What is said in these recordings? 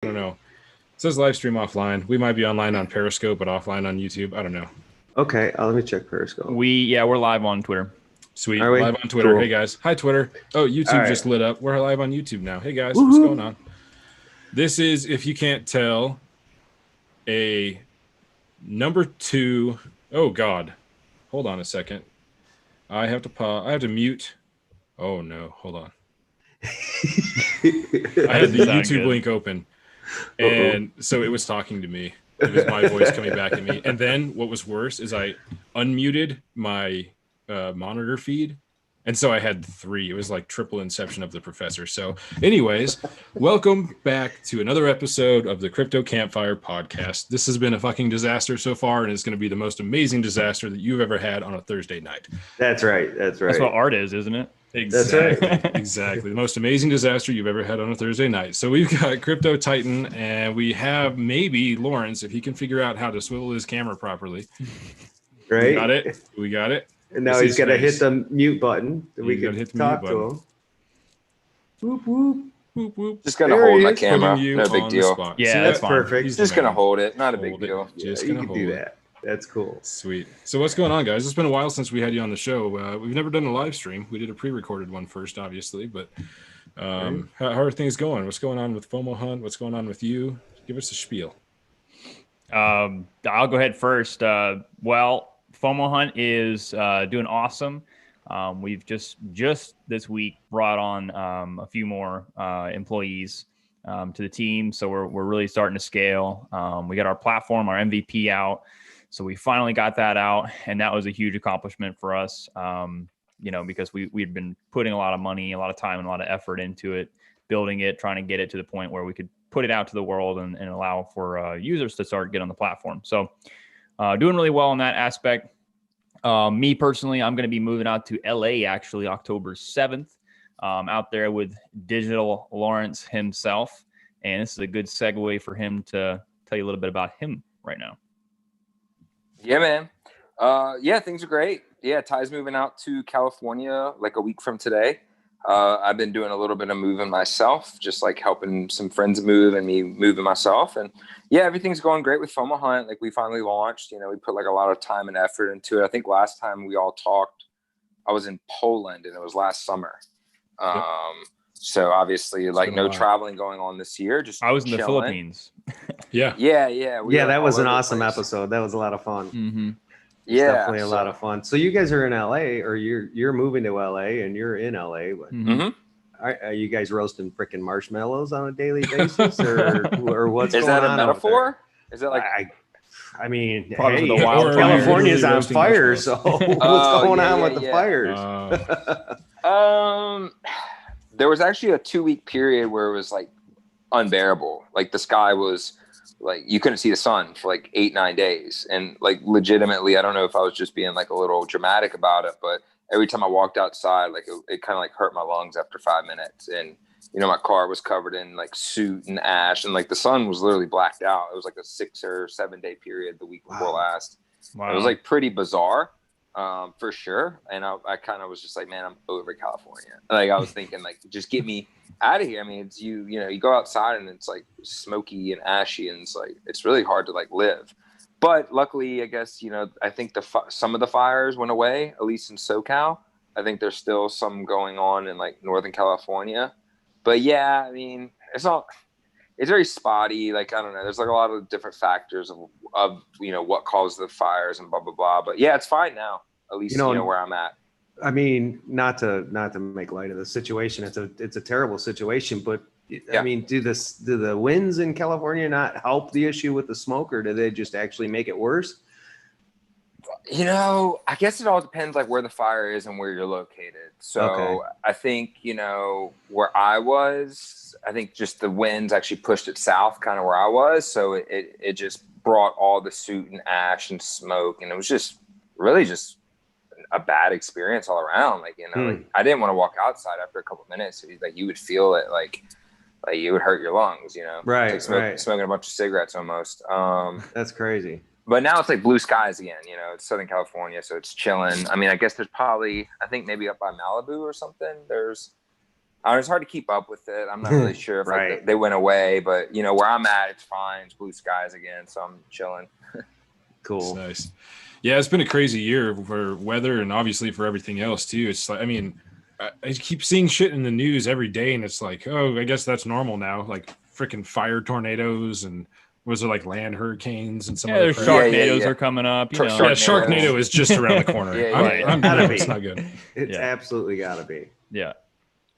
don't know. It says live stream offline. We might be online on Periscope, but offline on YouTube. I don't know. Okay, let me check Periscope. We're live on Twitter. Sweet. Live on Twitter. Cool. Hey, guys. Hi, Twitter. Oh, YouTube just lit up. We're live on YouTube now. Hey, guys. What's going on? This is, if you can't tell, a number 2. Oh, God. Hold on a second. I have to pause. I have to mute. Oh, no. Hold on. I had the YouTube link open. And so it was talking to me. It was my voice coming back at me. And then what was worse is I unmuted my monitor feed. And so I had 3. It was like triple inception of the professor. So anyways, welcome back to another episode of the Crypto Campfire podcast. This has been a fucking disaster so far, and it's going to be the most amazing disaster that you've ever had on a Thursday night. That's right. That's right. That's what art is, isn't it? Exactly. That's right. Exactly. The most amazing disaster you've ever had on a Thursday night. So we've got Crypto Titan, and we have maybe Lawrence, if he can figure out how to swivel his camera properly. Right. We got it. And now he's got to hit the mute button that we can talk to him. Whoop, whoop, whoop, whoop. Just going to hold my camera. No big deal. Yeah, See, that's perfect. He's just going to hold it. Not a big deal. Just you going to can hold do that. That's cool. Sweet. So what's going on, guys? It's been a while since we had you on the show. We've never done a live stream. We did a pre-recorded one first, obviously. But how are things going? What's going on with FOMO Hunt? What's going on with you? Give us a spiel. I'll go ahead first. FOMO Hunt is doing awesome. We've just this week brought on a few more employees to the team, so we're really starting to scale. We got our platform, our MVP out, so we finally got that out, and that was a huge accomplishment for us. Because we'd been putting a lot of money, a lot of time, and a lot of effort into it, building it, trying to get it to the point where we could put it out to the world and allow for users to start getting on the platform. So. Doing really well in that aspect. Me personally, I'm going to be moving out to LA actually October 7th, out there with Digital Lawrence himself. And this is a good segue for him to tell you a little bit about him right now. Yeah, man. Things are great. Yeah, Ty's moving out to California like a week from today. I've been doing a little bit of moving myself, just like helping some friends move and me moving myself. And yeah, everything's going great with FOMO Hunt. Like we finally launched, we put like a lot of time and effort into it. I think last time we all talked, I was in Poland and it was last summer. Yep. So obviously like no traveling going on this year. Just I was in chilling. the Philippines. Yeah. That was an awesome episode. That was a lot of fun. Mm-hmm. Yeah, definitely a lot of fun. So you guys are in LA, or you're moving to LA, and you're in LA. But are you guys roasting freaking marshmallows on a daily basis, or what's going on? Is that a metaphor? Is it like? I mean, hey, the wild California's on fire, so what's going on with the fires? There was actually a 2-week period where it was like unbearable. Like the sky was. Like you couldn't see the sun for like 8-9 days. And like legitimately, I don't know if I was just being like a little dramatic about it, but every time I walked outside, like it kind of like hurt my lungs after 5 minutes. And, my car was covered in like soot and ash, and like the sun was literally blacked out. It was like a 6 or 7 day period the week before last. Wow. It was like pretty bizarre, for sure. And I kind of was just like, man, I'm over California. Like I was thinking like, just get me out of here. I mean, it's you go outside and it's like smoky and ashy, and it's really hard to like live. But luckily, I guess I think some of the fires went away, at least in SoCal. I think there's still some going on in like Northern California. But yeah, I mean, it's very spotty. Like I don't know. There's like a lot of different factors of what caused the fires and blah blah blah. But yeah, it's fine now. At least where I'm at. I mean, not to make light of the situation. It's a terrible situation, but I mean, do the winds in California not help the issue with the smoke, or do they just actually make it worse? I guess it all depends like where the fire is and where you're located. So I think, where I was, I think just the winds actually pushed it south kind of where I was. So it just brought all the soot and ash and smoke, and it was just really just a bad experience all around. Like, like I didn't want to walk outside after a couple of minutes. Like you would feel it like you would hurt your lungs, Right. Like smoking a bunch of cigarettes almost. That's crazy. But now it's like blue skies again, it's Southern California. So it's chilling. I mean, I guess there's probably, I think maybe up by Malibu or something. It's hard to keep up with it. I'm not really sure if Right. like, they went away, but you know where I'm at, it's fine. It's blue skies again, so I'm chilling. Cool. That's nice. Yeah, it's been a crazy year for weather and obviously for everything else too. It's like, I mean, I keep seeing shit in the news every day, and it's like, oh, I guess that's normal now. Like freaking fire tornadoes and was it like land hurricanes and some other there's crap. Sharknadoes are coming up. You know. Yeah, Sharknado is just around the corner. It's not good. It's absolutely gotta be. Yeah.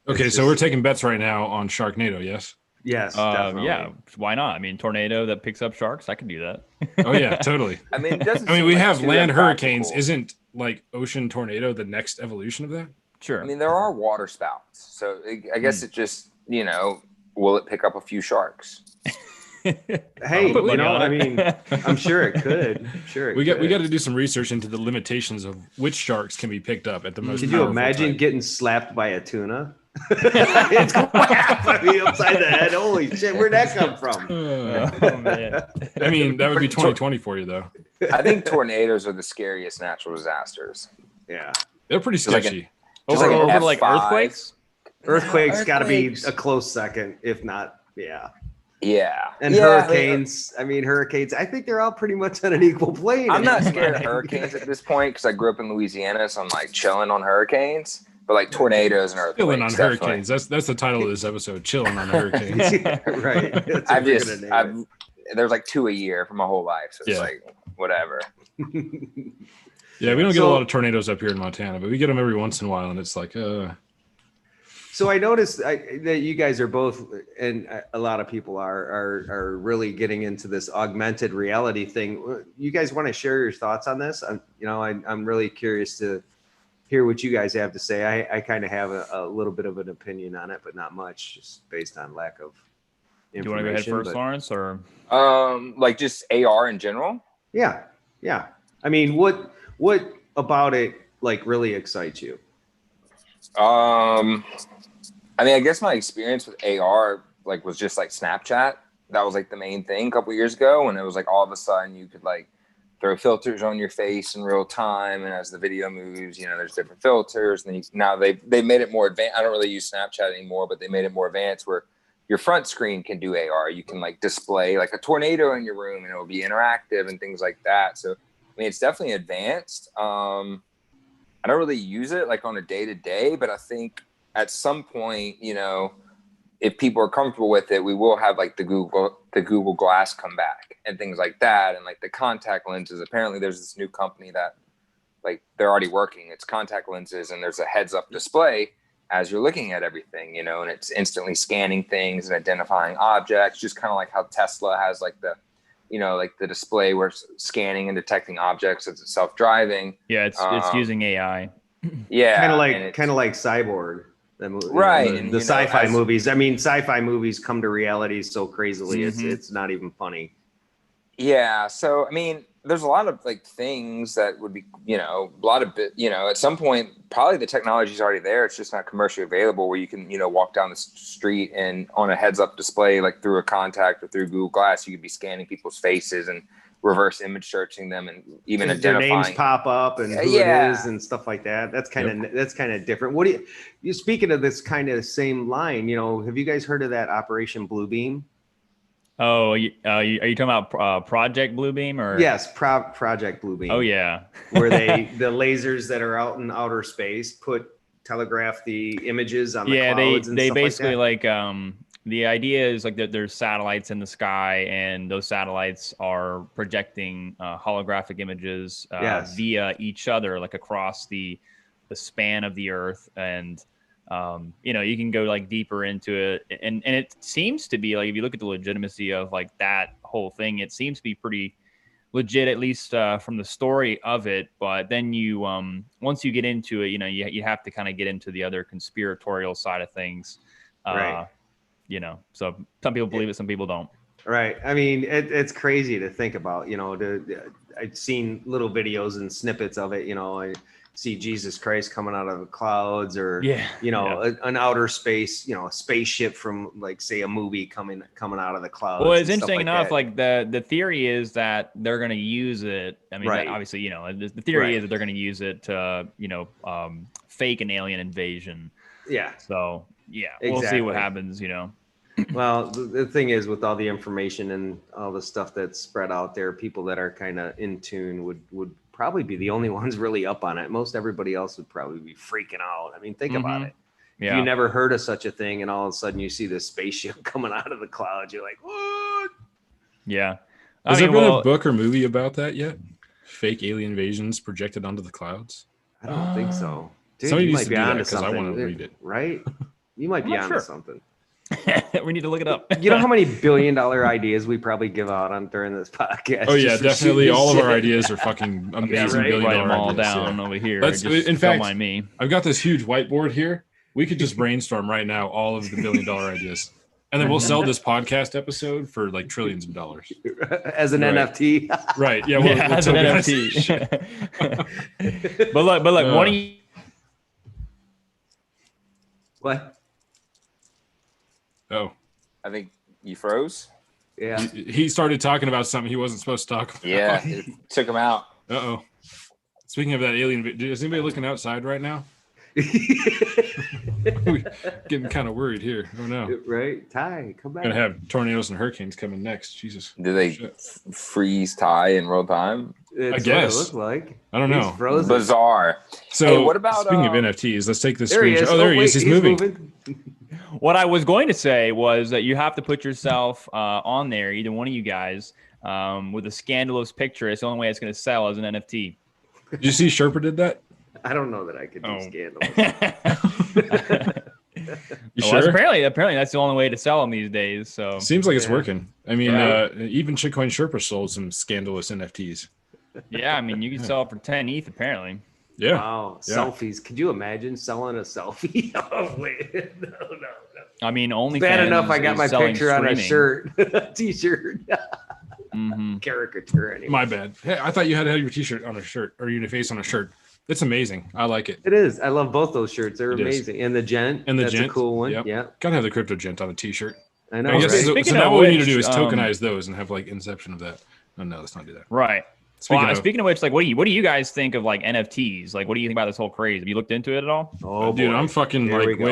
Okay, so we're taking bets right now on Sharknado, yes? Yes, definitely. Yeah, why not? I mean, tornado that picks up sharks, I can do that. Oh yeah, totally. I mean, it doesn't I mean, seem we like have too land impractical. hurricanes. Isn't like ocean tornado the next evolution of that? Sure. I mean, there are water spouts, so I guess it just, you know, will it pick up a few sharks? Hey, you know, I mean, I'm sure it could. We got to do some research into the limitations of which sharks can be picked up at the most. Could you imagine getting slapped by a tuna? It's whap me upside the head. Holy shit, where'd that come from? Oh man. I mean, that would be 2020 for you, though. I think tornadoes are the scariest natural disasters. Yeah, they're pretty sketchy. Just like an over like F5. earthquakes. Earthquakes got to be a close second, if not. Yeah. Yeah. And hurricanes. I mean, hurricanes. I think they're all pretty much on an equal plane. I'm not scared of hurricanes at this point because I grew up in Louisiana, so I'm like chilling on hurricanes. But like tornadoes and earthquakes. Chilling on hurricanes. That's the title of this episode. Chilling on hurricanes. Right. There's like 2 a year for my whole life, so it's like whatever. Yeah, we don't get a lot of tornadoes up here in Montana, but we get them every once in a while, and it's like, So I noticed that you guys are both, and a lot of people are really getting into this augmented reality thing. You guys want to share your thoughts on this? I'm really curious to hear what you guys have to say. I kind of have a little bit of an opinion on it, but not much, just based on lack of information. Do you want to go ahead first, Lawrence, or like just AR in general? Yeah. I mean, what about it like really excites you? I mean, I guess my experience with AR like was just like Snapchat. That was like the main thing a couple years ago, when it was like all of a sudden you could like throw filters on your face in real time, and as the video moves, you know, there's different filters. And now they've made it more advanced. I don't really use Snapchat anymore, but they made it more advanced where your front screen can do AR. You can like display like a tornado in your room, and it will be interactive and things like that. So I mean, it's definitely advanced. I don't really use it like on a day-to-day, but I think at some point, you know, if people are comfortable with it, we will have like the Google Glass come back and things like that. And like the contact lenses, apparently there's this new company that like they're already working. It's contact lenses, and there's a heads up display as you're looking at everything, you know, and it's instantly scanning things and identifying objects, just kind of like how Tesla has like the, you know, like the display where it's scanning and detecting objects as it's self-driving. Yeah, it's using AI. Yeah. Kind of like Cyborg. Right. And the sci-fi movies. I mean, sci-fi movies come to reality so crazily. It's not even funny. Yeah. So, I mean, there's a lot of like things that would be, you know, at some point, probably the technology is already there. It's just not commercially available, where you can, you know, walk down the street and on a heads up display, like through a contact or through Google Glass, you could be scanning people's faces and reverse image searching them, and even identifying their names pop up and who it is and stuff like that. That's kind of different. What do you speaking of this kind of same line, you know, have you guys heard of that Operation Bluebeam? Oh, are you talking about Project Bluebeam or? Yes, Project Bluebeam. Oh yeah, where the lasers that are out in outer space telegraph the images on the clouds. They basically like the idea is like that there's satellites in the sky, and those satellites are projecting holographic images via each other, like across the span of the Earth. And you know, you can go like deeper into it, and it seems to be like, if you look at the legitimacy of like that whole thing, it seems to be pretty legit, at least from the story of it. But then you once you get into it, you know, you have to kind of get into the other conspiratorial side of things. Right. You know, so some people believe it, some people don't. Right. I mean, it's crazy to think about, you know, I've seen little videos and snippets of it, you know, I see Jesus Christ coming out of the clouds, or, you know, an outer space, you know, a spaceship from like, say, a movie coming out of the clouds. Well, it's interesting enough, like the theory is that they're going to use it. I mean, obviously, you know, the theory is that they're going to use it to, you know, fake an alien invasion. Yeah. So yeah, we'll see what happens, Well, the thing is, with all the information and all the stuff that's spread out there, people that are kind of in tune would probably be the only ones really up on it. Most everybody else would probably be freaking out. I mean, think about it. Yeah. If you never heard of such a thing, and all of a sudden you see this spaceship coming out of the clouds, you're like, what? Yeah. Has there been a book or movie about that yet? Fake alien invasions projected onto the clouds? I don't think so. Dude, somebody you needs might to be do that onto because I something. want to read it. Right? You might be onto something. We need to look it up. You know how many billion-dollar ideas we probably give out on during this podcast? Oh yeah, definitely. All of our ideas are fucking amazing. right? Write them all ideas, down over here. Let's, just in fact, don't mind me. I've got this huge whiteboard here. We could just brainstorm right now all of the billion-dollar ideas, and then we'll sell this podcast episode for like trillions of dollars as an NFT. Right? Yeah. We'll as an NFT. but look, one of you. What? Oh, I think you froze. Yeah. He started talking about something he wasn't supposed to talk about. Yeah, it took him out. Uh-oh. Speaking of that alien, is anybody looking outside right now? Getting kind of worried here. Oh no. Right? Ty, come back. Gonna have tornadoes and hurricanes coming next. Jesus. Did they freeze Ty in real time? It's I guess. what it looked like. I don't know. He's frozen. Bizarre. So Hey, what about, speaking of NFTs, let's take this There he screenshot. is. Oh, there he wait, is. He's moving. What I was going to say was that you have to put yourself on there, either one of you guys, with a scandalous picture. It's the only way it's going to sell as an NFT. Did you see Sherpa did that? I don't know that I could do scandalous. You Well, sure? apparently that's the only way to sell them these days. So Seems like it's working. I mean, Right. Even Shitcoin Sherpa sold some scandalous NFTs. yeah, I mean, you can sell it for 10 ETH apparently. Yeah. Wow. Yeah. Selfies. Could you imagine selling a selfie? Oh, wait. No. I mean, only Bad enough I got my picture on a shirt, t-shirt. Caricature anyway. My bad. Hey, I thought you had to have your t-shirt on a shirt or your face on a shirt. It's amazing. I like it. It is. I love both those shirts. They're amazing. And the gent. And the that's gent. a cool one. Yep. Yeah. Gotta have the crypto gent on a t-shirt. I know. I guess right? so Speaking now of what we need to do which, is tokenize those and have like inception of that. Oh no, let's not do that. Right. Speaking of which, like, what do you guys think of like NFTs? Like, what do you think about this whole craze? Have you looked into it at all? Oh, dude, boy. I'm fucking Here we like go.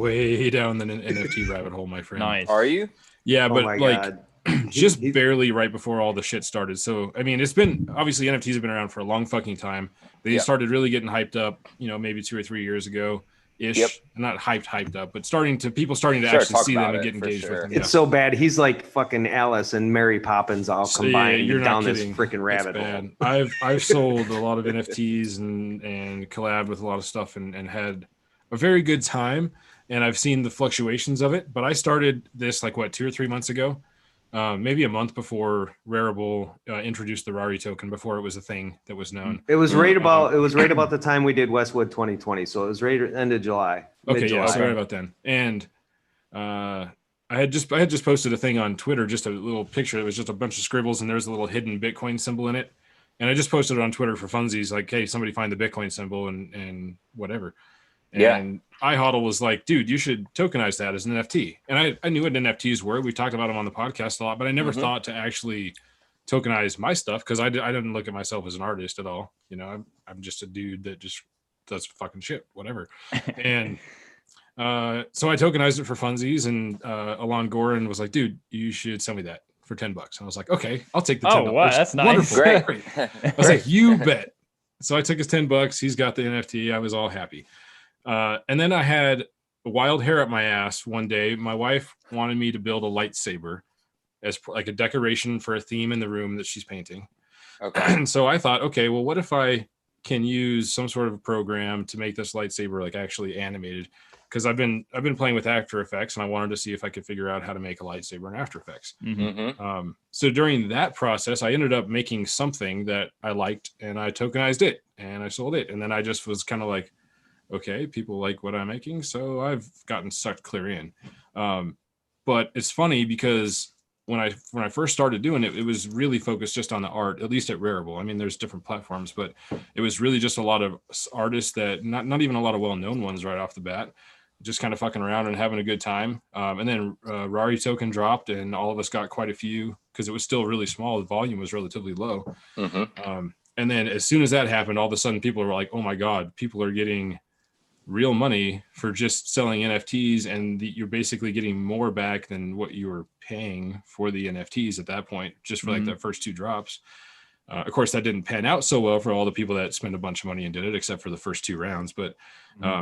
way down the NFT rabbit hole, my friend. Nice. Are you? Yeah, Oh but my like God. just He- barely right before all the shit started. So I mean, it's been obviously NFTs have been around for a long fucking time. They Yeah. started really getting hyped up, maybe 2 or 3 years ago ish. Yep. Not hyped up, but people starting to Sure, actually talk see them about and it get for engaged sure. with them. It's so bad. He's like fucking Alice and Mary Poppins all So, combined you're not down this kidding. freaking rabbit It's hole. bad. I've sold a lot of NFTs and collabed with a lot of stuff and had a very good time. And I've seen the fluctuations of it. But I started this like 2 or 3 months ago, maybe a month before Rarible introduced the Rari token, before it was a thing that was known. It was right about the time we did Westwood 2020. So it was right at the end of July. Okay, mid-July. yeah, so right about then. And I had just posted a thing on Twitter, just a little picture. It was just a bunch of scribbles, and there's a little hidden Bitcoin symbol in it. And I just posted it on Twitter for funsies, like, hey, somebody find the Bitcoin symbol and whatever. And iHodl was like, dude, you should tokenize that as an NFT. And I knew what NFTs were. We talked about them on the podcast a lot, but I never thought to actually tokenize my stuff because I didn't look at myself as an artist at all. I'm just a dude that just does fucking shit, whatever. And so I tokenized it for funsies, and Alon Gorin was like, dude, you should sell me that for $10. And I was like, okay, I'll take the $10. Oh, wow, that's nice. Wonderful. Great. I was like, you bet. So I took his $10. He's got the NFT. I was all happy. And then I had a wild hair up my ass one day. My wife wanted me to build a lightsaber as like a decoration for a theme in the room that she's painting. Okay. And so I thought, okay, well, what if I can use some sort of program to make this lightsaber like actually animated? Because I've been playing with After Effects, and I wanted to see if I could figure out how to make a lightsaber in After Effects. Mm-hmm. So during that process, I ended up making something that I liked, and I tokenized it, and I sold it. And then I just was kind of like, okay, people like what I'm making, so I've gotten sucked clear in. But it's funny because when I first started doing it, it was really focused just on the art, at least at Rarible. I mean, there's different platforms, but it was really just a lot of artists that not even a lot of well-known ones right off the bat, just kind of fucking around and having a good time. And then Rari token dropped, and all of us got quite a few because it was still really small. The volume was relatively low. Mm-hmm. And then as soon as that happened, all of a sudden people were like, oh my God, people are getting real money for just selling NFTs, and you're basically getting more back than what you were paying for the NFTs at that point, just for like the first 2 drops. Of course, that didn't pan out so well for all the people that spent a bunch of money and did it, except for the first 2 rounds. But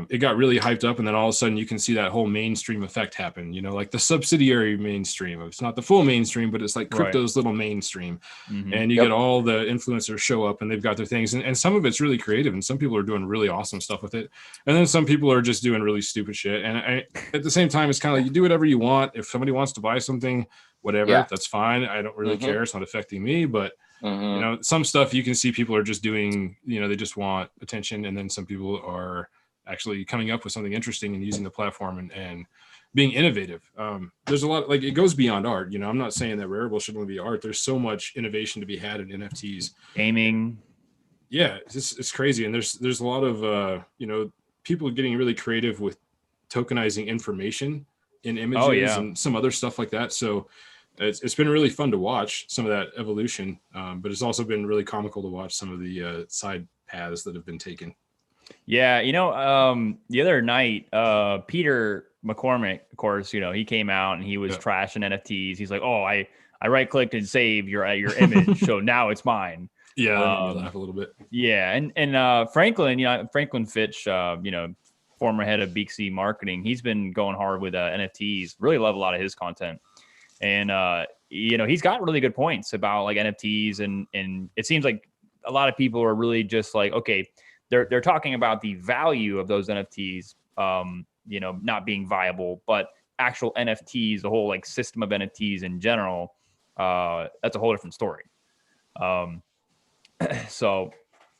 it got really hyped up, and then all of a sudden you can see that whole mainstream effect happen. You know, like the subsidiary mainstream. It's not the full mainstream, but it's like crypto's little mainstream. And you get all the influencers show up, and they've got their things. And some of it's really creative, and some people are doing really awesome stuff with it. And then some people are just doing really stupid shit. And at the same time, it's kind of like, you do whatever you want. If somebody wants to buy something, whatever, that's fine. I don't really care. It's not affecting me. But you know, some stuff you can see people are just doing, you know, they just want attention. And then some people are actually coming up with something interesting and using the platform and being innovative. There's a lot, like, it goes beyond art. You know, I'm not saying that Rarible should only be art. There's so much innovation to be had in NFTs. Gaming. Yeah, it's crazy. And there's a lot of, you know, people getting really creative with tokenizing information in images and some other stuff like that. So it's been really fun to watch some of that evolution, but it's also been really comical to watch some of the side paths that have been taken. Yeah, you know, the other night, Peter McCormick, of course, you know, he came out and he was trashing NFTs. He's like, "Oh, I right clicked and saved your image, so now it's mine." Yeah, that made me laugh a little bit. Yeah, and Franklin, you know, Franklin Fitch, you know, former head of Beaksy marketing, he's been going hard with NFTs. Really love a lot of his content. And, you know, he's got really good points about like NFTs, and it seems like a lot of people are really just like, okay, they're talking about the value of those NFTs, you know, not being viable, but actual NFTs, the whole like system of NFTs in general, that's a whole different story. So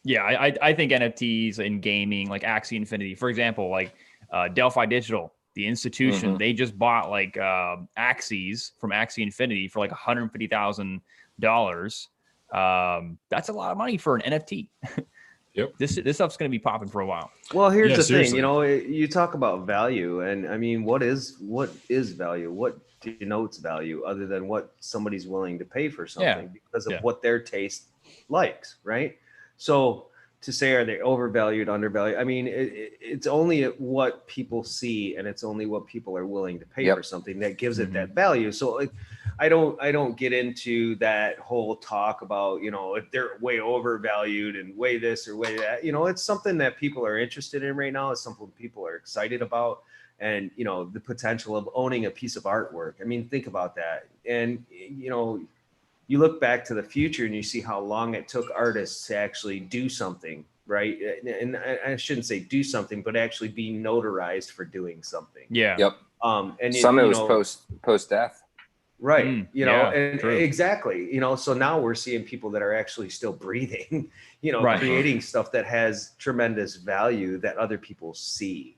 yeah, I think NFTs in gaming, like Axie Infinity, for example, like Delphi Digital, the institution, they just bought like Axies from Axie Infinity for like $150,000. That's a lot of money for an NFT. Yep. This stuff's going to be popping for a while. Well, here's the seriously. thing, you know, you talk about value, and I mean, what is value? What denotes value other than what somebody's willing to pay for something because of what their taste likes, right? So to say, are they overvalued, undervalued? I mean, it's only what people see, and it's only what people are willing to pay for something that gives it that value. So like, I don't get into that whole talk about, you know, if they're way overvalued and way this or way that. You know, it's something that people are interested in right now. It's something people are excited about. And, you know, the potential of owning a piece of artwork. I mean, think about that. And, you know, you look back to the future and you see how long it took artists to actually do something, right? And I shouldn't say do something, but actually be notarized for doing something. Yeah. Yep. And some it was post death. Right. You know, and true. Exactly. You know, so now we're seeing people that are actually still breathing, you know, creating stuff that has tremendous value that other people see.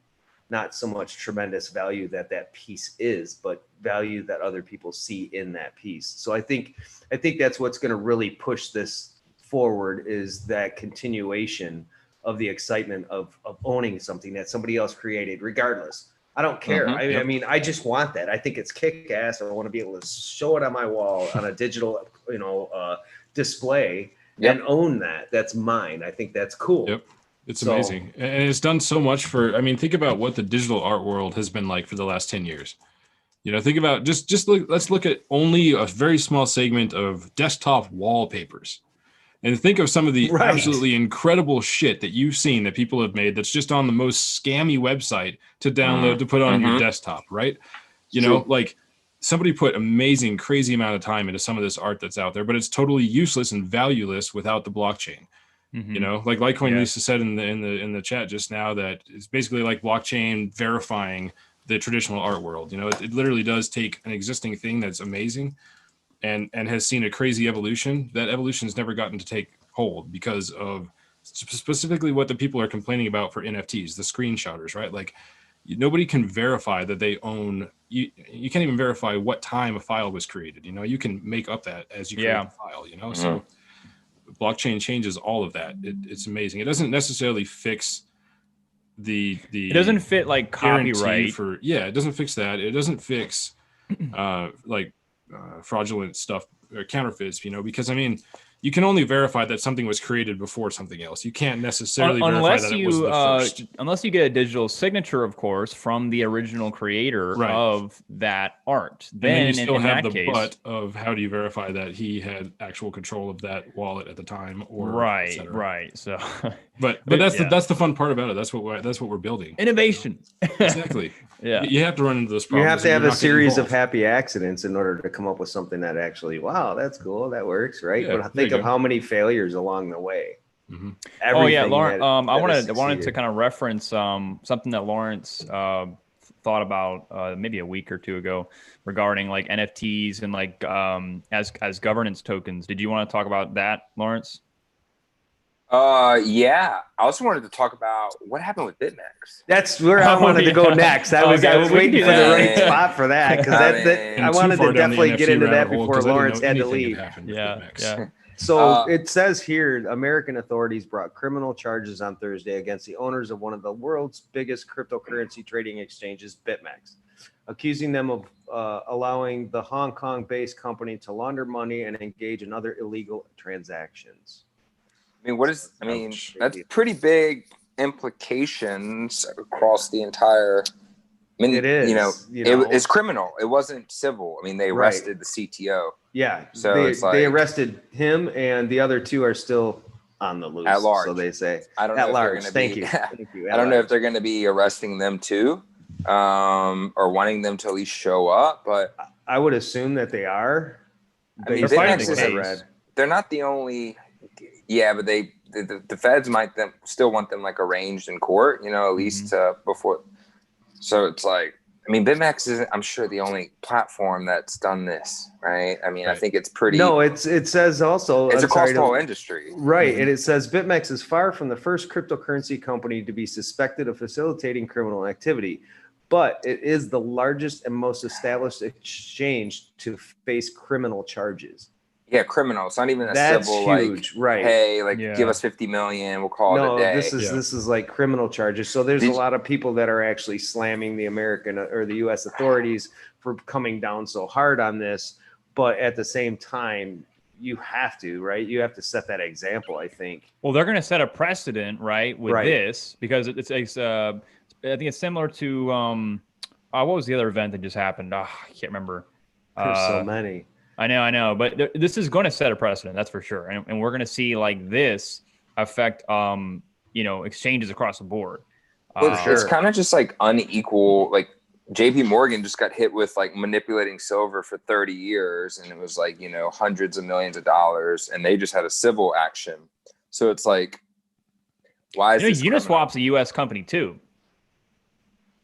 Not so much tremendous value that piece is, but value that other people see in that piece. So I think that's what's going to really push this forward, is that continuation of the excitement of owning something that somebody else created, regardless. I don't care. I mean, I just want that. I think it's kick ass. I want to be able to show it on my wall on a digital, you know, display and own that. That's mine. I think that's cool. Yep. It's amazing. And it's done so much for, I mean, think about what the digital art world has been like for the last 10 years. You know, think about just look, let's look at only a very small segment of desktop wallpapers. And think of some of the absolutely incredible shit that you've seen that people have made that's just on the most scammy website to download to put on your desktop, right? You know, like somebody put amazing, crazy amount of time into some of this art that's out there, but it's totally useless and valueless without the blockchain. You know, like Litecoin Lisa said in the chat just now, that it's basically like blockchain verifying the traditional art world. You know, it literally does take an existing thing that's amazing and has seen a crazy evolution. That evolution's never gotten to take hold because of specifically what the people are complaining about for NFTs, the screenshotters, right? Like nobody can verify that they own, you can't even verify what time a file was created. You know, you can make up that as you create the file, you know, so blockchain changes all of that. It's amazing. It doesn't necessarily fix it doesn't fit like copyright it doesn't fix that. It doesn't fix fraudulent stuff or counterfeits, you know, because I mean, you can only verify that something was created before something else. You can't necessarily verify that it was the first. Unless you get a digital signature, of course, from the original creator of that art. Then you still have the case, of how do you verify that he had actual control of that wallet at the time, or right. So, but that's the fun part about it. That's what we're building. Innovation. Exactly. Yeah. You have to run into those problems. You have to have a series of happy accidents in order to come up with something that actually, wow, that's cool, that works, right? Yeah, but think of how many failures along the way. Mm-hmm. Oh yeah, Lawrence. I wanted to kind of reference something that Lawrence thought about maybe a week or two ago regarding like NFTs and like as governance tokens. Did you want to talk about that, Lawrence? Yeah. I also wanted to talk about what happened with BitMEX. That's where I wanted to go next. I was waiting for the right spot for that, because I wanted to definitely get into that before Lawrence had to leave. Yeah. So it says here, American authorities brought criminal charges on Thursday against the owners of one of the world's biggest cryptocurrency trading exchanges, BitMEX, accusing them of allowing the Hong Kong-based company to launder money and engage in other illegal transactions. I mean, that's pretty big implications across the entire. I mean, it is. It's criminal. It wasn't civil. I mean, they arrested the CTO. Yeah. So they arrested him, and the other two are still on the loose. At large. So they say. I don't know. At large. Thank you. I don't know if they're going to be arresting them too, or wanting them to at least show up. But I would assume that they are. I mean, they're not the only. Yeah, but the feds might still want them like arranged in court, at least before. So it's like, I mean, BitMEX isn't, I'm sure, the only platform that's done this, right? I mean, I think it's pretty. No, it says also it's across the whole industry, right? And it says BitMEX is far from the first cryptocurrency company to be suspected of facilitating criminal activity, but it is the largest and most established exchange to face criminal charges. Yeah, criminal. It's not even a civil, huge, like, right? Hey, give us 50 million, we'll call it a day. This is like criminal charges. So there's a lot of people that are actually slamming the American or the U.S. authorities for coming down so hard on this. But at the same time, you have to, right? You have to set that example, I think. Well, they're going to set a precedent, right, with this, because it's I think it's similar to what was the other event that just happened? I can't remember. There's so many. I know, but this is going to set a precedent, that's for sure, and we're going to see like this affect, exchanges across the board. It's kind of just like unequal. Like JP Morgan just got hit with like manipulating silver for 30 years, and it was like hundreds of millions of dollars, and they just had a civil action. So it's like, why is this Uniswap's a U.S. company too?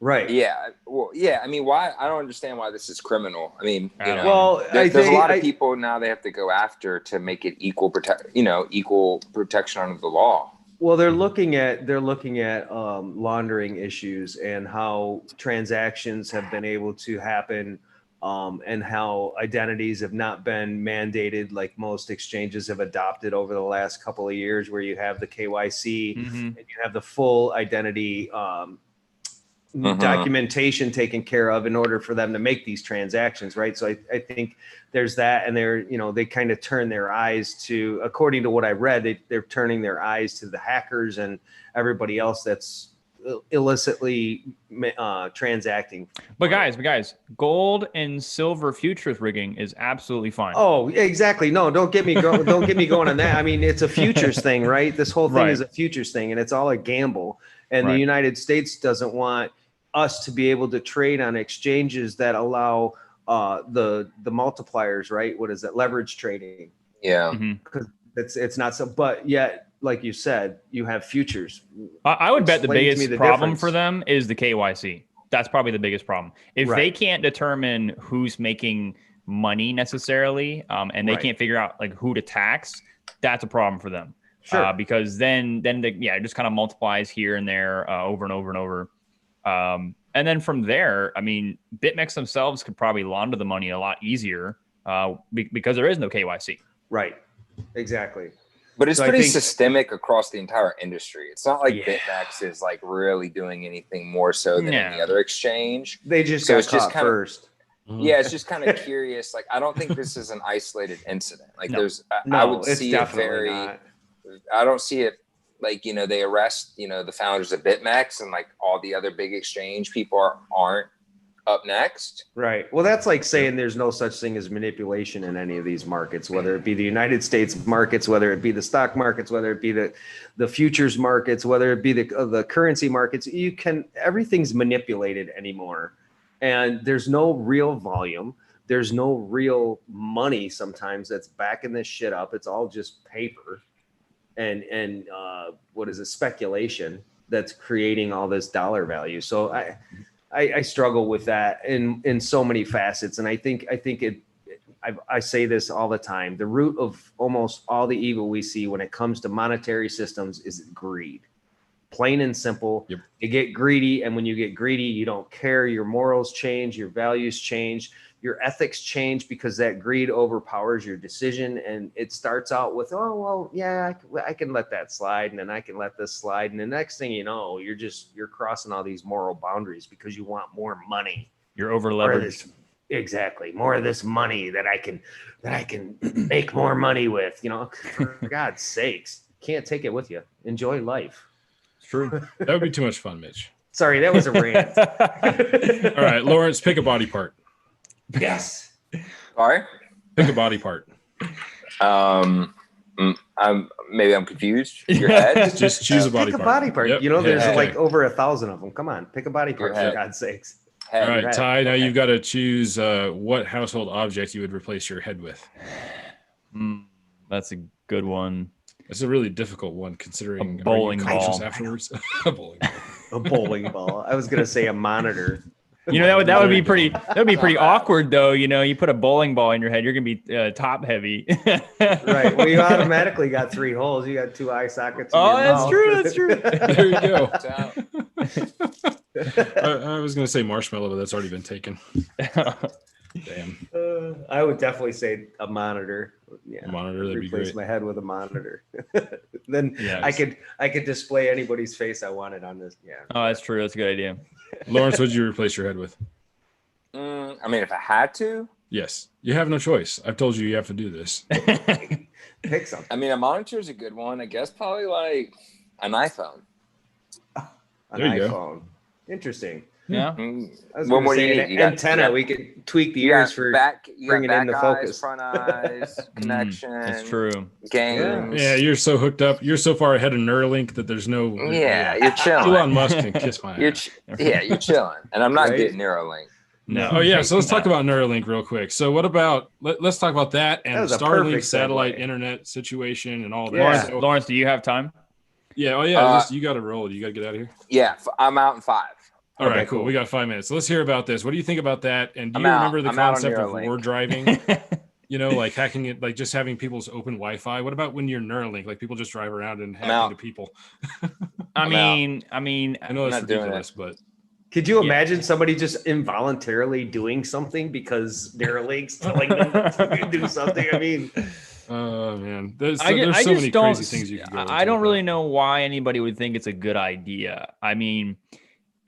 Right. Yeah. Well, yeah. I mean, why? I don't understand why this is criminal. I mean, there's a lot of people now they have to go after to make it equal protection under the law. Well, they're looking at laundering issues and how transactions have been able to happen, and how identities have not been mandated like most exchanges have adopted over the last couple of years, where you have the KYC and you have the full identity documentation taken care of in order for them to make these transactions, right? So I think there's that, and they kind of turn their eyes to, according to what I read, they're turning their eyes to the hackers and everybody else that's illicitly transacting. But guys, gold and silver futures rigging is absolutely fine. Oh, exactly. No, don't get me going on that. I mean, it's a futures thing, right? This whole thing is a futures thing, and it's all a gamble. And the United States doesn't want us to be able to trade on exchanges that allow the multipliers, right? What is it? Leverage trading. Yeah. Because it's not so, but yet, like you said, you have futures. I would bet the biggest problem for them is the KYC. That's probably the biggest problem. If they can't determine who's making money necessarily, and they can't figure out like who to tax, that's a problem for them. Sure. Because then it just kind of multiplies here and there over and over and over. And then from there, I mean, BitMEX themselves could probably launder the money a lot easier because there is no KYC. Right. Exactly. But it's pretty systemic across the entire industry. It's not like BitMEX is like really doing anything more so than any other exchange. They just got caught first. Yeah, it's just kind of curious. Like, I don't think this is an isolated incident. Like, No. No, I would it's see it definitely not. I don't see it like, they arrest, the founders of BitMEX, and like all the other big exchange people aren't up next. Right. Well, that's like saying there's no such thing as manipulation in any of these markets, whether it be the United States markets, whether it be the stock markets, whether it be the futures markets, whether it be the currency markets. Everything's manipulated anymore. And there's no real volume. There's no real money sometimes that's backing this shit up. It's all just paper and what is it, speculation that's creating all this dollar value. So I struggle with that in so many facets. And I think I say this all the time. The root of almost all the evil we see when it comes to monetary systems is greed. Plain and simple. Yep. You get greedy, and when you get greedy, you don't care. Your morals change, your values change, your ethics change, because that greed overpowers your decision. And it starts out with, oh, well, yeah, I can let that slide, and then I can let this slide. And the next thing you know, you're crossing all these moral boundaries because you want more money. You're over leveraged. Exactly. More of this money that I can make more money with, for God's sakes. Can't take it with you. Enjoy life. True. That would be too much fun, Mitch. Sorry, that was a rant. All right, Lawrence, pick a body part. Yes. Sorry? Pick a body part. Maybe I'm confused. Your head? Just choose a body pick part. A body part. Yep. There's Okay. like over 1,000 of them. Come on, pick a body part, for God's sakes. Head. All right, head. Ty, now you've got to choose what household object you would replace your head with. That's a good one. It's a really difficult one considering A bowling are you conscious ball. afterwards. A bowling ball. A bowling ball. I was gonna say a monitor. That would be pretty awkward though. You put a bowling ball in your head, you're gonna be top heavy. Right. Well, you automatically got 3 holes. You got 2 eye sockets. Oh, that's true. That's true. There you go. I was going to say marshmallow, but that's already been taken. Damn. I would definitely say a monitor. Yeah, A monitor, that'd be replace great. my head with a monitor. Then Yes. I could display anybody's face I wanted on this. Yeah. Oh, that's true. That's a good idea. Lawrence, what'd you replace your head with? I mean, if I had to, Yes. You have no choice. I've told you have to do this. Pick something. I mean, a monitor is a good one. I guess probably like an iPhone. An There you go. iPhone. Interesting. Yeah. I was What gonna more do say you an need? You got- antenna. you got- We could tweak the You ears got for back, bringing back into eyes, focus. front eyes, connection. That's true. Games. Yeah, you're so hooked up. You're so far ahead of Neuralink that there's no. Yeah, you're chilling. Elon Musk can kiss my You're ass. you're chilling, and I'm not Right? getting Neuralink. No. Oh yeah, so let's talk about Neuralink real quick. So what about let's talk about that and That was a Starlink perfect satellite segue. internet situation and all that. Yeah. So- Lawrence, do you have time? yeah. Oh yeah. You got to roll. You got to get out of here. Yeah, I'm out in 5. All right, Okay, cool. cool. We got 5 minutes. So let's hear about this. What do you think about that? And do I'm you out. remember the I'm out on concept of Neuralink. war driving? Like hacking it, like just having people's open Wi-Fi. What about when you're Neuralink? Like people just drive around and hack out. into people. I I'm mean, I know I'm it's not doing ridiculous, but Could you Yeah. imagine somebody just involuntarily doing something because Neuralinks telling them to do something? I mean, oh man, there's so I many just crazy don't. things you could go. I don't really know why anybody would think it's a good idea. I mean,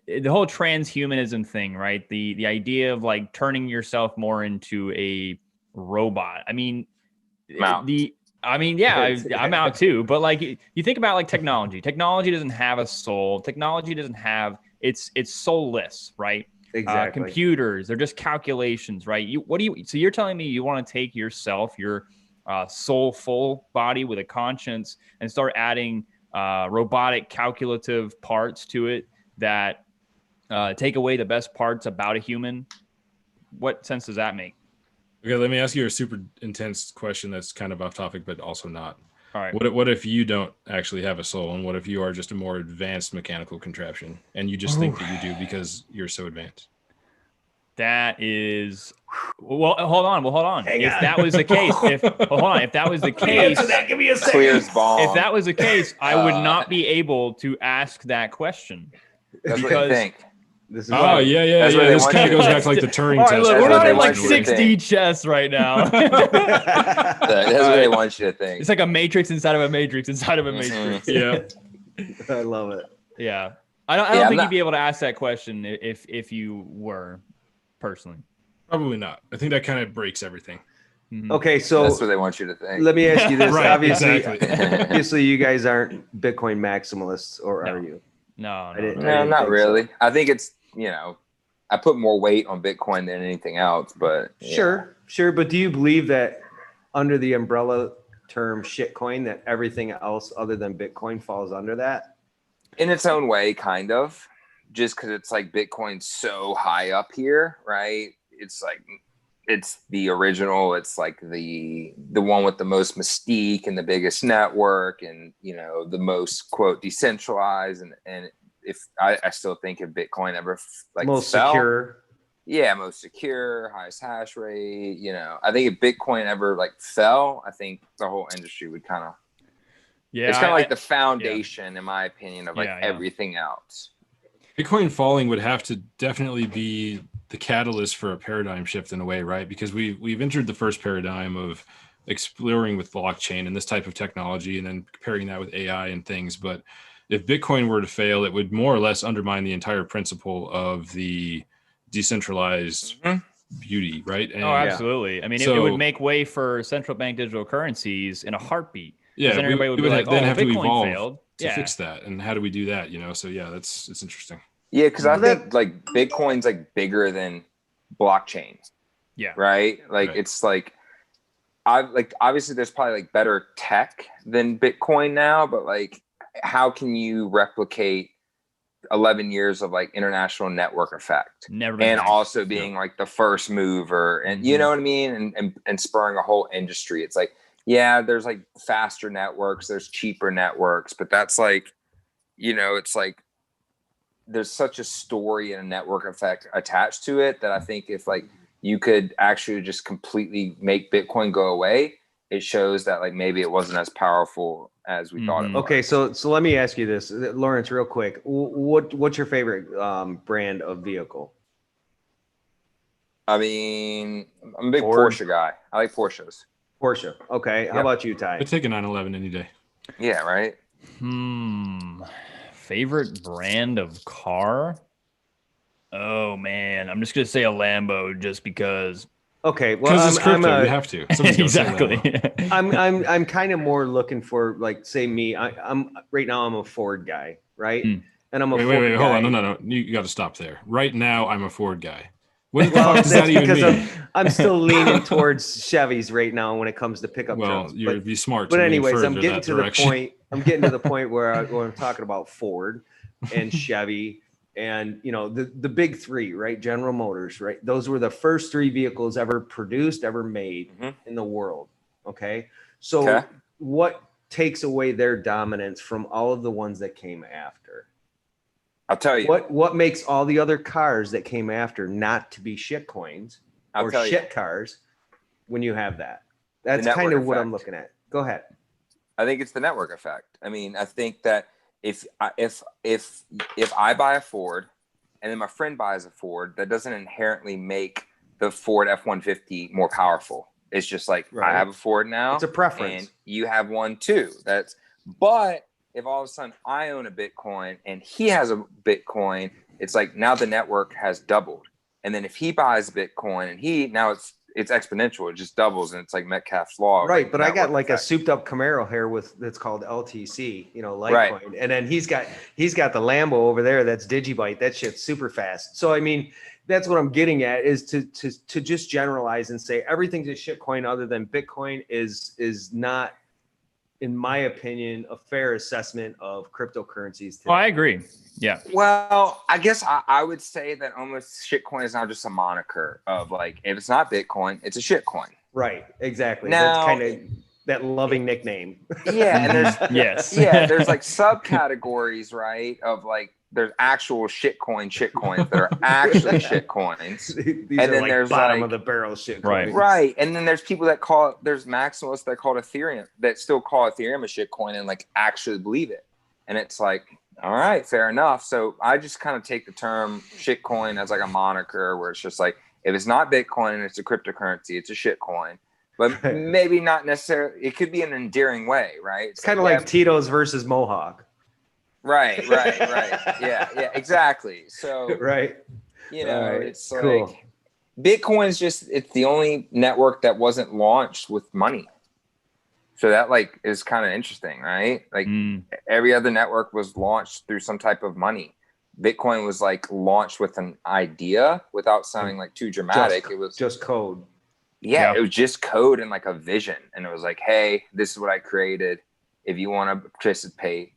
the whole transhumanism thing, right? The idea of like turning yourself more into a robot. I mean, I'm out. I'm out too. But like, you think about like technology. Technology doesn't have a soul. Technology doesn't have. It's soulless, right? exactly. Computers, they're just calculations, right? So you're telling me you want to take yourself, your soulful body with a conscience, and start adding robotic calculative parts to it that take away the best parts about a human? What sense does that make? Okay, let me ask you a super intense question that's kind of off topic, but also not. All right. What if you don't actually have a soul, and what if you are just a more advanced mechanical contraption, and you just think that you do because you're so advanced? That is, well, hold on. Hang If on. that was the case, if that was the case, Answer that. Give me a second. Clear as bomb. if that was the case, I would not be able to ask that question. That's what because- you think. This is Oh why- yeah. That's what they This want kind of you goes to back to like the Turing All right, test. look, That's we're what not they in like want you to 6D think. chess right now. That's what they want you to think. It's like a matrix inside of a matrix inside of a matrix. Yeah. I love it. Yeah, I don't Yeah, I'm think not- you'd be able to ask that question if you were personally. Probably not. I think that kind of breaks everything. Okay, so that's what they want you to think. let me ask you this. Right, obviously, exactly. obviously, you guys aren't Bitcoin maximalists, or are you? No, No, not really. I think it's, I put more weight on Bitcoin than anything else, but Sure. But do you believe that under the umbrella term shitcoin, that everything else other than Bitcoin falls under that? In its own way, kind of, just because it's like Bitcoin's so high up here, right? It's like, it's the original. It's like the one with the most mystique and the biggest network, and the most quote decentralized. And if I still think if Bitcoin ever Most fell, secure. Yeah, most secure, highest hash rate. I think if Bitcoin ever fell, I think the whole industry would kind of. Yeah, it's kind of like the foundation, in my opinion, of everything else. Bitcoin falling would have to definitely be the catalyst for a paradigm shift in a way, right? Because we've entered the first paradigm of exploring with blockchain and this type of technology, and then comparing that with AI and things. But if Bitcoin were to fail, it would more or less undermine the entire principle of the decentralized beauty, right? And absolutely. I mean, it would make way for central bank digital currencies in a heartbeat. Yeah, then everybody would be like, then have Bitcoin to evolve failed to fix that. And how do we do that? So it's interesting. Yeah, because I think Bitcoin's bigger than blockchain. Yeah. Right. It's obviously there's probably better tech than Bitcoin now, but how can you replicate 11 years of international network effect? Never been and hacked. Also being the first mover, and you know what I mean, and spurring a whole industry. It's there's faster networks, there's cheaper networks, but that's it's there's such a story and a network effect attached to it that I think if you could actually just completely make Bitcoin go away, it shows that maybe it wasn't as powerful as we thought it was. Okay, so let me ask you this, Lawrence, real quick. What's your favorite brand of vehicle? I mean, I'm a big Ford? Porsche guy. I like Porsches. Porsche. Okay. How about you, Ty? I'd take a 911 any day. Yeah, right. Favorite brand of car? Oh man, I'm just gonna say a Lambo just because. Okay, well, because it's crypto, you have to. Exactly. I'm kind of more looking for say me. I'm right now. I'm a Ford guy, right? And I'm a Ford wait, guy. hold on, no. You got to stop there. Right now, I'm a Ford guy. What the fuck does that even mean? I'm still leaning towards Chevys right now when it comes to pickup trucks. You'd be smart. But anyways, I'm getting to the point. I'm getting to the point where I'm talking about Ford and Chevy and the big three, right? General Motors, right? Those were the first three vehicles ever produced, ever made in the world. Okay, so what takes away their dominance from all of the ones that came after? I'll tell you. What makes all the other cars that came after not to be shit coins or shit cars when you have that? That's kind of what I'm looking at. Go ahead. I think it's the network effect. I mean, I think that if I buy a Ford and then my friend buys a Ford, that doesn't inherently make the Ford F-150 more powerful. It's just I have a Ford now. It's a preference. And you have one too. But if all of a sudden I own a Bitcoin and he has a Bitcoin, it's now the network has doubled. And then if he buys Bitcoin and now it's exponential, it just doubles, and it's Metcalfe's law. Right, but I got a souped up Camaro here that's called LTC, Litecoin. Right. And then he's got the Lambo over there that's Digibyte. That shit's super fast. So I mean, that's what I'm getting at, is to just generalize and say everything's a shitcoin other than Bitcoin is not, in my opinion, a fair assessment of cryptocurrencies today. Oh, I agree. Yeah. Well, I guess I would say that almost shitcoin is now just a moniker of if it's not Bitcoin, it's a shitcoin. Right. Exactly. Now, that's kind of that loving nickname. Yeah, and there's yes. Yeah, there's subcategories, right? Of there's actual shitcoins that are actually shitcoins. These and then there's bottom of the barrel shitcoins. Right. And then there's people that there's maximalists that call it Ethereum, that still call Ethereum a shitcoin and actually believe it. And it's all right, fair enough. So I just kind of take the term shitcoin as a moniker, where it's just if it's not Bitcoin and it's a cryptocurrency, it's a shitcoin. But maybe not necessarily. It could be an endearing way, right? It's kind of like Tito's versus Mohawk. Right. Yeah, exactly. So right. It's cool. Bitcoin's it's the only network that wasn't launched with money. So that like is kind of interesting, right? Like every other network was launched through some type of money. Bitcoin was like launched with an idea without sounding like too dramatic. It was just code. Yeah, it was just code and like a vision. And it was like, hey, this is what I created. If you want to participate.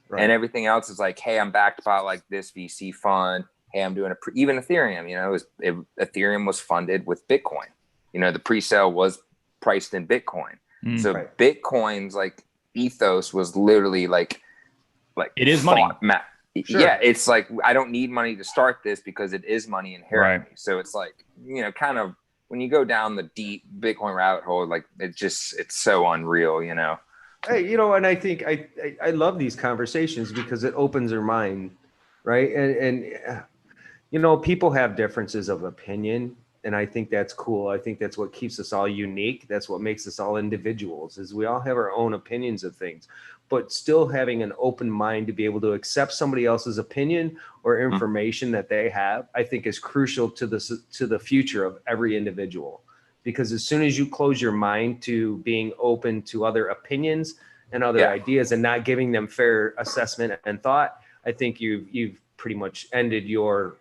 Right. And everything else is like, hey, I'm backed by like this VC fund. Hey, I'm doing even Ethereum, you know, Ethereum was funded with Bitcoin. You know, the pre-sale was priced in Bitcoin. So Bitcoin's like ethos was literally like it is money. Sure. Yeah, it's like I don't need money to start this because it is money inherently. So it's like, you know, kind of when you go down the deep Bitcoin rabbit hole, like it's so unreal, you know. Hey, you know, and I think I love these conversations because it opens their mind, right? And you know, people have differences of opinion, and I think that's cool. I think that's what keeps us all unique. That's what makes us all individuals, is we all have our own opinions of things, but still having an open mind to be able to accept somebody else's opinion or information that they have, I think is crucial to the future of every individual. Because as soon as you close your mind to being open to other opinions and other ideas and not giving them fair assessment and thought, I think you've pretty much ended your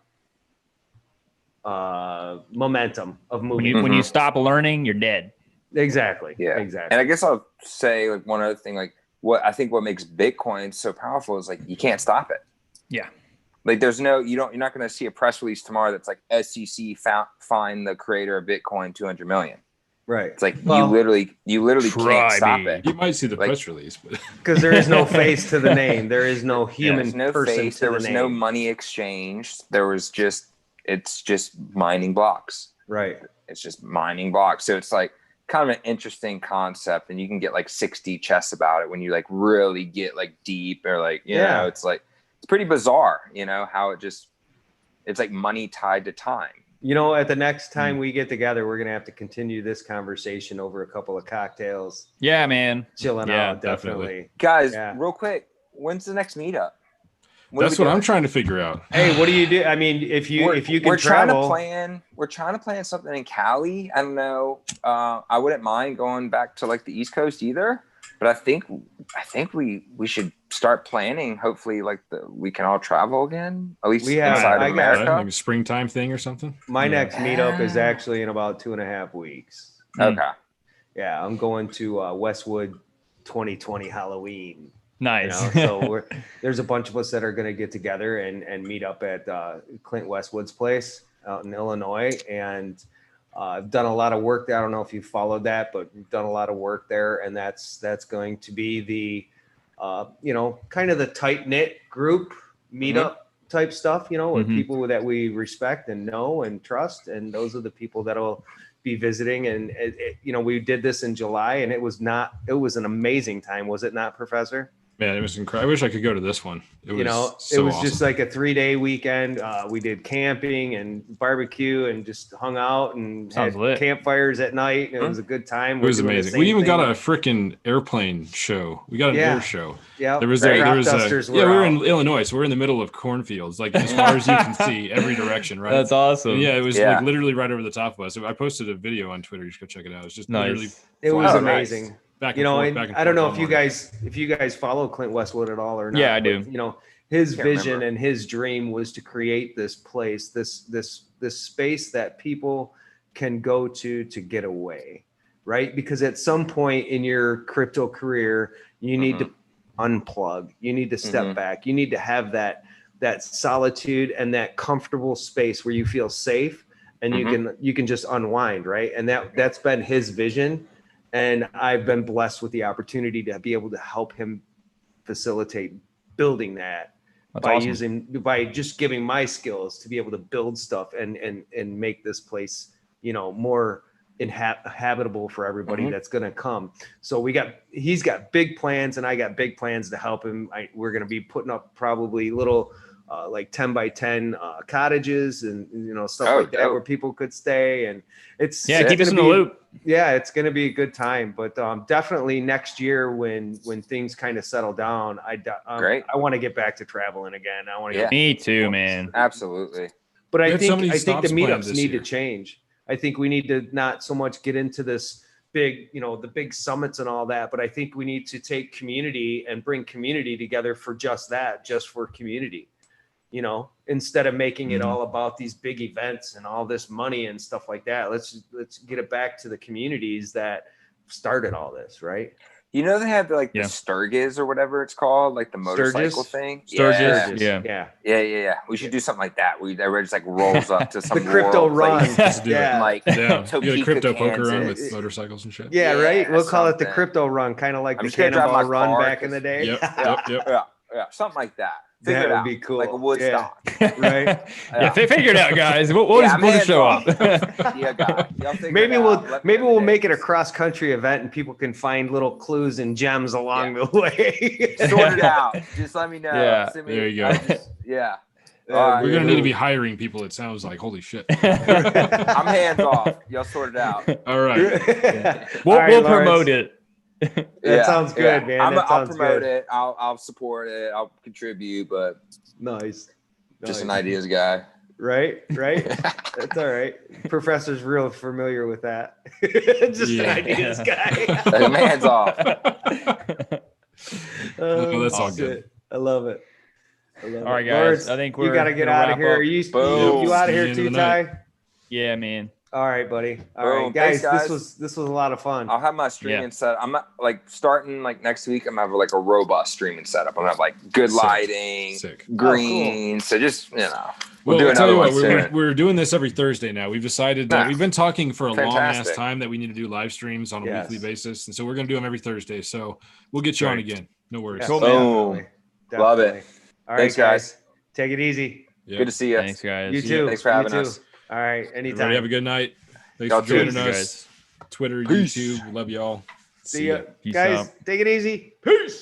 momentum of moving. When you stop learning, you're dead. Exactly. Yeah. Exactly. And I guess I'll say like one other thing, like what makes Bitcoin so powerful is like you can't stop it. Yeah. Like there's no, you're not going to see a press release tomorrow that's like SEC find the creator of Bitcoin 200 million. Right. It's like you literally can't stop it. You might see the press release, but because there is no face to the name. There is no human person face. to There the was name. no money exchanged. It's just mining blocks. Right. It's just mining blocks. So it's like kind of an interesting concept, and you can get like 60 chests about it when you like really get like deep, or like, you know, it's like, it's pretty bizarre, you know, how it's like money tied to time. You know, at the next time we get together, we're going to have to continue this conversation over a couple of cocktails. Yeah, man. Chilling out, definitely. Guys, real quick, when's the next meetup? That's what I'm trying to figure out. Hey, what do you do? I mean, if you can travel, we're trying to plan something in Cali. I don't know. I wouldn't mind going back to like the East Coast either, but I think we should start planning. Hopefully, like we can all travel again, at least inside of America. Like a springtime thing or something. My next meetup is actually in about 2.5 weeks. Okay. Yeah, I'm going to Westwood 2020 Halloween. Nice. You know, so there's a bunch of us that are going to get together and meet up at Clint Westwood's place out in Illinois. And I've done a lot of work there. I don't know if you followed that, but we've done a lot of work there. And that's going to be the, you know, kind of the tight knit group meetup type stuff, you know, with people that we respect and know and trust. And those are the people that'll be visiting. And, you know, we did this in July, and it was an amazing time. Was it not, Professor? Man, it was incredible. I wish I could go to this one. It was awesome. Just like a 3-day weekend. We did camping and barbecue and just hung out and had campfires at night. And it was a good time. It was amazing. We even got a freaking airplane show. We got an air show. Yeah. We were in Illinois, so we're in the middle of cornfields, like as far as you can see, every direction, right? That's awesome. And it was like literally right over the top of us. So I posted a video on Twitter. You should go check it out. It's just literally. It was amazing. Nice. You know, and I don't know if you guys follow Clint Westwood at all or not. Yeah, I do. You know, his vision and his dream was to create this place, this space that people can go to get away, right? Because at some point in your crypto career, you need to unplug. You need to step back. You need to have that solitude and that comfortable space where you feel safe and you can just unwind, right? And that's been his vision. And I've been blessed with the opportunity to be able to help him facilitate building that by just giving my skills to be able to build stuff and make this place, you know, more habitable for everybody that's going to come. So he's got big plans, and I got big plans to help him. We're going to be putting up probably little like 10 by 10 cottages and, you know, stuff like that where people could stay. And keep us in the loop. Yeah, it's going to be a good time, but definitely next year when things kind of settle down, I want to get back to traveling again. I want to Me too, man. Absolutely. But We I had so think many the stops planned meetups this need year. to change. I think we need to not so much get into this big, the big summits and all that, but I think we need to take community and bring community together for just that, just for community, instead of making it all about these big events and all this money and stuff like that. Let's get it back to the communities that started all this, right? They have the Sturgis or whatever it's called, like the motorcycle thing. Sturgis. Yeah. We should do something like that. Everybody just like rolls up to some the crypto run. Let's do it. Like You get a Topeka, crypto poker Kansas. run with motorcycles and shit. Yeah, right. We'll call it the something. crypto run, kind of like I'm the just gonna drive cannonball my run car back in the day. Yep. Yeah, something like that. Figure That it would out. be cool. Like a Woodstock. Right. Yeah, figure it out, guys. We'll just show up. Yeah, God. Y'all figure Maybe it we'll out. Let me know we'll the make it a dates. cross country event and people can find little clues and gems along the way. Sort it out. Just let me know. Yeah, Send me, there you go. Yeah. We're gonna need to be hiring people. It sounds like holy shit. I'm hands off. Y'all sort it out. All right. We'll promote it. That sounds good, man. I'll promote it. I'll support it. I'll contribute, but Nice. just an ideas guy. Right. That's all right. Professor's real familiar with that. Just an ideas guy. I'm hands off. Well, that's all good. I love it. All right, guys. Lawrence, I think you got to get out of here. Are you out of here too, Ty? Yeah, man. All right, buddy. All Boom. right, guys, Thanks, this was a lot of fun. I'll have my streaming set. I'm not starting next week. I'm gonna have like a robust streaming setup. I'm gonna have good lighting, green. Cool. So just We'll do tell another you one what, soon. we're doing this every Thursday now. We've decided that we've been talking for a long ass Fantastic. time that we need to do live streams on a weekly basis, and so we're gonna do them every Thursday. So we'll get you on again. No worries. Cool, man. Definitely. Love it. All right, Thanks, guys. Take it easy. Yeah. Good to see you. Thanks, guys. You too. Thanks for having us. All right, anytime. Everybody have a good night. Thanks Y'all for joining too. us. Twitter, Peace. YouTube. Love y'all. See ya. Peace Guys, out. take it easy. Peace.